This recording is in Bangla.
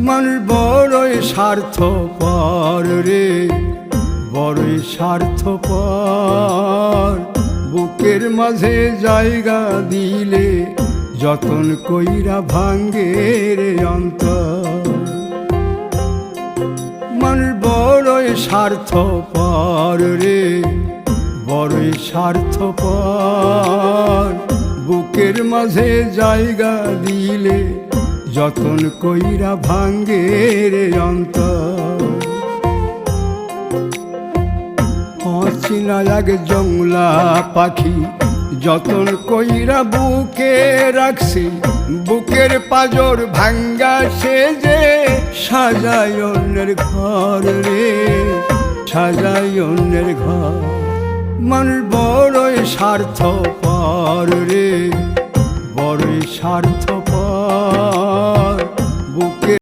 মানুষ বড়ই স্বার্থপর রে, বড়ই স্বার্থপর। বুকের মাঝে জায়গা দিলে যতন কইরা ভাঙ্গে রে অন্তর। মানুষ বড়ই স্বার্থপর রে, বড়ই স্বার্থপর। বুকের মাঝে জায়গা দিলে যতন কইরা ভাঙ্গে রে অন্তর। অচিনা এক জংলা পাখি যতন কইরা বুকে রাখছি, বুকের পাজর ভাঙ্গা সে যে সাজায় অন্যের ঘর রে, সাজায় অন্যের ঘর। মানুষ বড়ই স্বার্থপর রে, বড়ই স্বার্থপর।